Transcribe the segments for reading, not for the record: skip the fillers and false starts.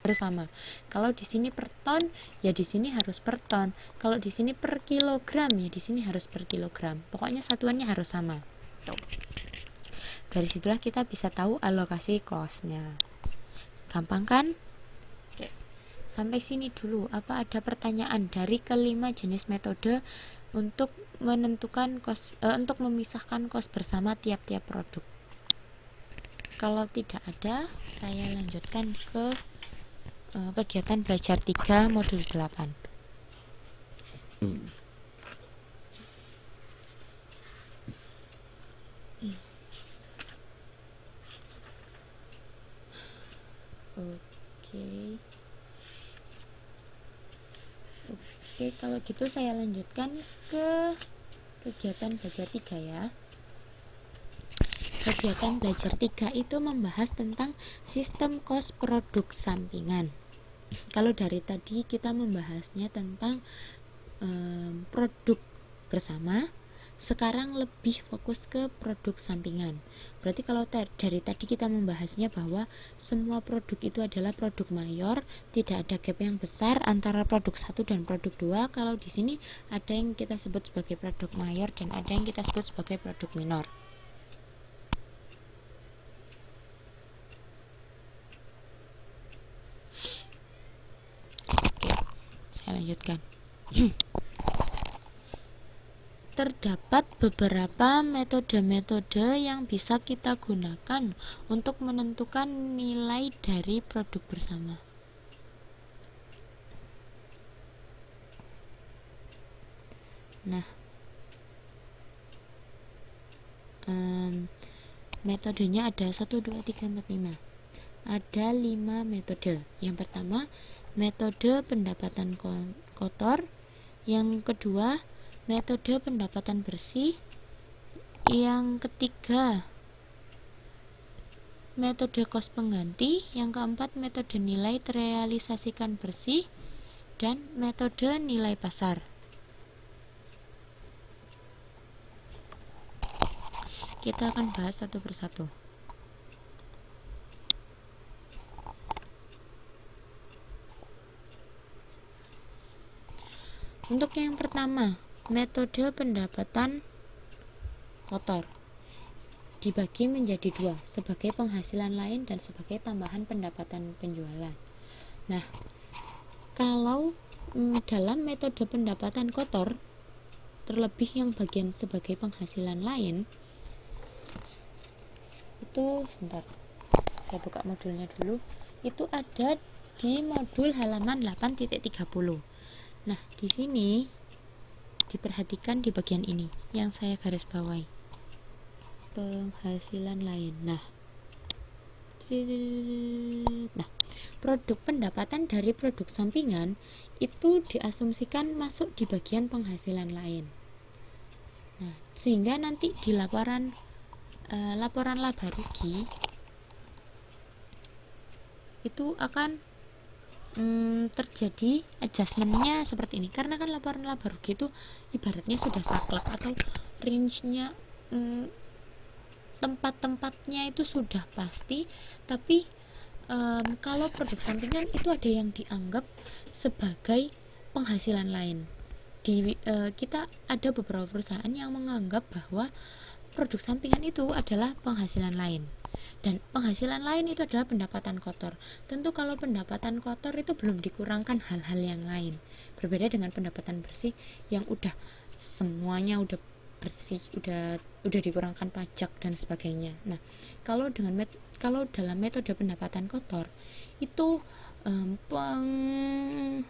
bersama. Kalau di sini per ton, ya di sini harus per ton. Kalau di sini per kilogram, ya di sini harus per kilogram. Pokoknya satuannya harus sama. Tuh. Dari situlah kita bisa tahu alokasi cost-nya. Gampang kan? Oke. Sampai sini dulu. Apa ada pertanyaan dari kelima jenis metode untuk menentukan cost, untuk memisahkan cost bersama tiap-tiap produk? Kalau tidak ada, saya lanjutkan ke kegiatan belajar 3 modul 8. Oke, kalau gitu saya lanjutkan ke kegiatan belajar 3 ya. Kegiatan belajar 3 itu membahas tentang sistem cost produk sampingan. Kalau dari tadi kita membahasnya tentang produk bersama, sekarang lebih fokus ke produk sampingan. Berarti kalau dari tadi kita membahasnya bahwa semua produk itu adalah produk mayor, tidak ada gap yang besar antara produk 1 dan produk 2. Kalau di sini ada yang kita sebut sebagai produk mayor dan ada yang kita sebut sebagai produk minor. Oke, saya lanjutkan. Terdapat beberapa metode-metode yang bisa kita gunakan untuk menentukan nilai dari produk bersama. Nah, metodenya ada 1, 2, 3, 4, 5. Ada 5 metode. Yang pertama, metode pendapatan kotor. Yang kedua, metode pendapatan bersih. Yang ketiga, metode kos pengganti. Yang keempat, metode nilai terrealisasikan bersih. Dan metode nilai pasar. Kita akan bahas satu persatu. Untuk yang pertama, metode pendapatan kotor dibagi menjadi 2, sebagai penghasilan lain dan sebagai tambahan pendapatan penjualan. Nah, kalau dalam metode pendapatan kotor, terlebih yang bagian sebagai penghasilan lain, itu sebentar, saya buka modulnya dulu. Itu ada di modul halaman 8.30. Nah, di sini diperhatikan di bagian ini yang saya garis bawahi, penghasilan lain. Nah, produk pendapatan dari produk sampingan itu diasumsikan masuk di bagian penghasilan lain. Nah, sehingga nanti di laporan laba rugi itu akan terjadi adjustmentnya seperti ini, karena kan laporan laba rugi itu ibaratnya sudah saklek atau range-nya, tempat-tempatnya itu sudah pasti, tapi kalau produk sampingan itu ada yang dianggap sebagai penghasilan lain. Kita ada beberapa perusahaan yang menganggap bahwa produk sampingan itu adalah penghasilan lain, dan penghasilan lain itu adalah pendapatan kotor. Tentu kalau pendapatan kotor itu belum dikurangkan hal-hal yang lain, berbeda dengan pendapatan bersih yang udah semuanya udah bersih, udah dikurangkan pajak dan sebagainya. Nah, kalau dalam metode pendapatan kotor itu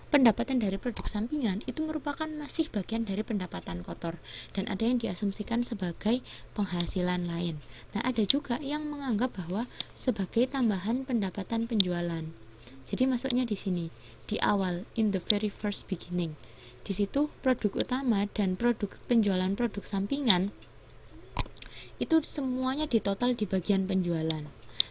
pendapatan dari produk sampingan itu merupakan masih bagian dari pendapatan kotor dan ada yang diasumsikan sebagai penghasilan lain. Nah, ada juga yang menganggap bahwa sebagai tambahan pendapatan penjualan. Jadi masuknya di sini, di awal, in the very first beginning. Di situ produk utama dan produk penjualan produk sampingan itu semuanya ditotal di bagian penjualan.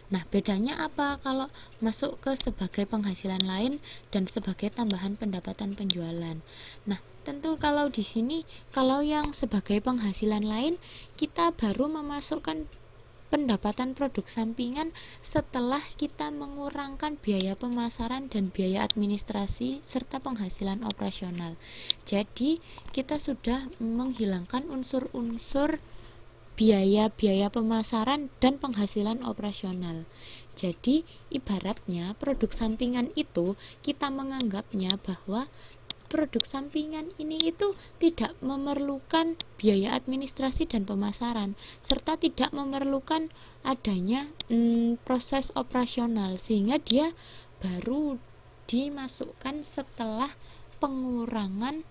Nah, bedanya apa kalau masuk ke sebagai penghasilan lain dan sebagai tambahan pendapatan penjualan? Nah, tentu kalau di sini, kalau yang sebagai penghasilan lain, kita baru memasukkan pendapatan produk sampingan setelah kita mengurangkan biaya pemasaran dan biaya administrasi serta penghasilan operasional. Jadi kita sudah menghilangkan unsur-unsur biaya-biaya pemasaran dan penghasilan operasional. Jadi ibaratnya produk sampingan itu kita menganggapnya bahwa produk sampingan ini itu tidak memerlukan biaya administrasi dan pemasaran serta tidak memerlukan adanya proses operasional, sehingga dia baru dimasukkan setelah pengurangan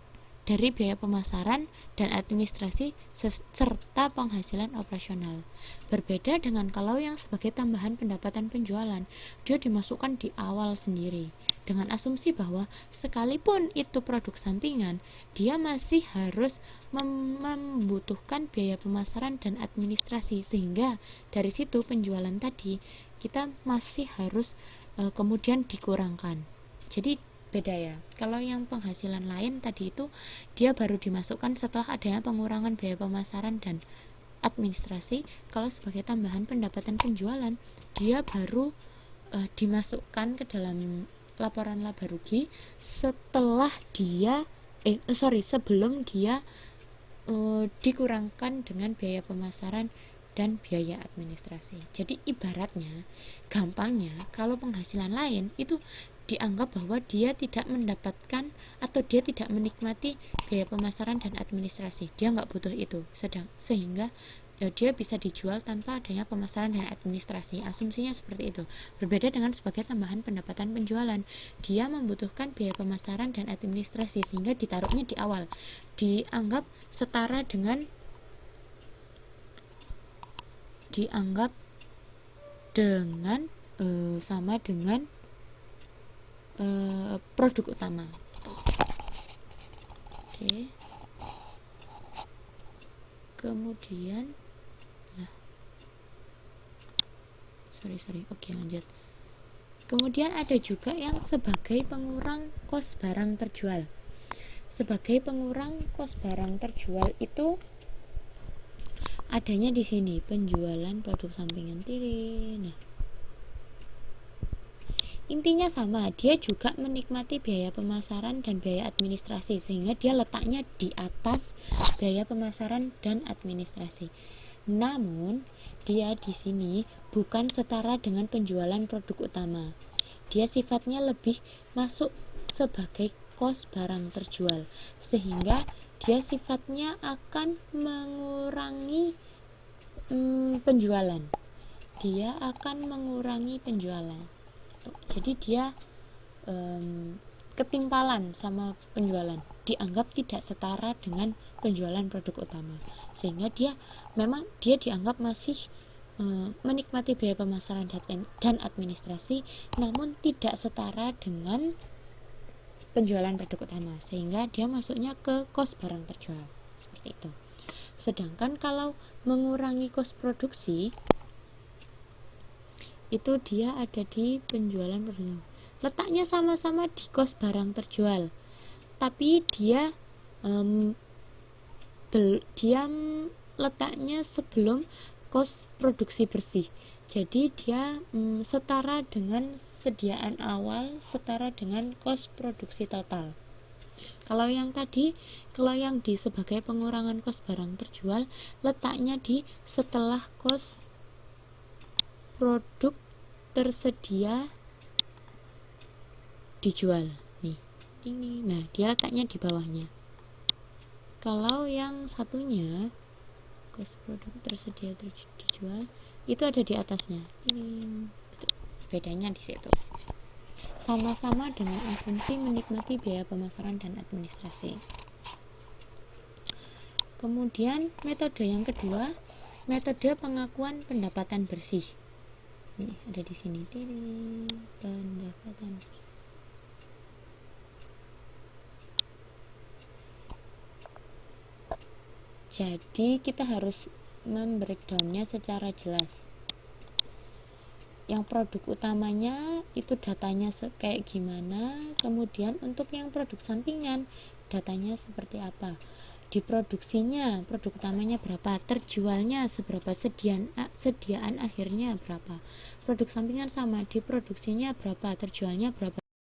dari biaya pemasaran dan administrasi serta penghasilan operasional. Berbeda dengan kalau yang sebagai tambahan pendapatan penjualan, dia dimasukkan di awal sendiri dengan asumsi bahwa sekalipun itu produk sampingan, dia masih harus membutuhkan biaya pemasaran dan administrasi, sehingga dari situ penjualan tadi kita masih harus kemudian dikurangkan. Jadi beda ya. Kalau yang penghasilan lain tadi itu dia baru dimasukkan setelah adanya pengurangan biaya pemasaran dan administrasi. Kalau sebagai tambahan pendapatan penjualan, dia baru dimasukkan ke dalam laporan laba rugi setelah dia sebelum dia dikurangkan dengan biaya pemasaran dan biaya administrasi. Jadi ibaratnya, gampangnya, kalau penghasilan lain itu dianggap bahwa dia tidak mendapatkan atau dia tidak menikmati biaya pemasaran dan administrasi, dia nggak butuh itu, sehingga dia bisa dijual tanpa adanya pemasaran dan administrasi. Asumsinya seperti itu. Berbeda dengan sebagai tambahan pendapatan penjualan, dia membutuhkan biaya pemasaran dan administrasi, sehingga ditaruhnya di awal, dianggap setara dengan sama dengan produk utama. Oke. Kemudian Oke, lanjut. Kemudian ada juga yang sebagai pengurang kos barang terjual. Sebagai pengurang kos barang terjual itu adanya di sini, penjualan produk sampingan tiri. Nah, intinya sama, dia juga menikmati biaya pemasaran dan biaya administrasi, sehingga dia letaknya di atas biaya pemasaran dan administrasi. Namun dia di sini bukan setara dengan penjualan produk utama. Dia sifatnya lebih masuk sebagai kos barang terjual, sehingga dia sifatnya akan mengurangi penjualan. Dia akan mengurangi penjualan. Jadi dia ketimpalan sama penjualan, dianggap tidak setara dengan penjualan produk utama, sehingga dia dianggap masih menikmati biaya pemasaran dan administrasi, namun tidak setara dengan penjualan produk utama, sehingga dia masuknya ke kos barang terjual seperti itu. Sedangkan kalau mengurangi kos produksi itu dia ada di penjualan produk, letaknya sama-sama di kos barang terjual, tapi dia letaknya sebelum kos produksi bersih. Jadi dia setara dengan sediaan awal, setara dengan kos produksi total. Kalau yang di sebagai pengurangan kos barang terjual, letaknya di setelah kos produk tersedia dijual. Ini. Nah, dia letaknya di bawahnya. Kalau yang satunya, kos produk tersedia dijual, itu ada di atasnya. Ini bedanya di situ. Sama-sama dengan asumsi menikmati biaya pemasaran dan administrasi. Kemudian metode yang kedua, metode pengakuan pendapatan bersih. Ini ada di sini. Pendapatan bersih. Jadi kita harus membreakdownnya secara jelas. Yang produk utamanya itu datanya kayak gimana, kemudian untuk yang produk sampingan datanya seperti apa. diproduksinya produk utamanya berapa, terjualnya seberapa, sediaan akhirnya berapa. Produk sampingan sama, diproduksinya berapa, terjualnya berapa.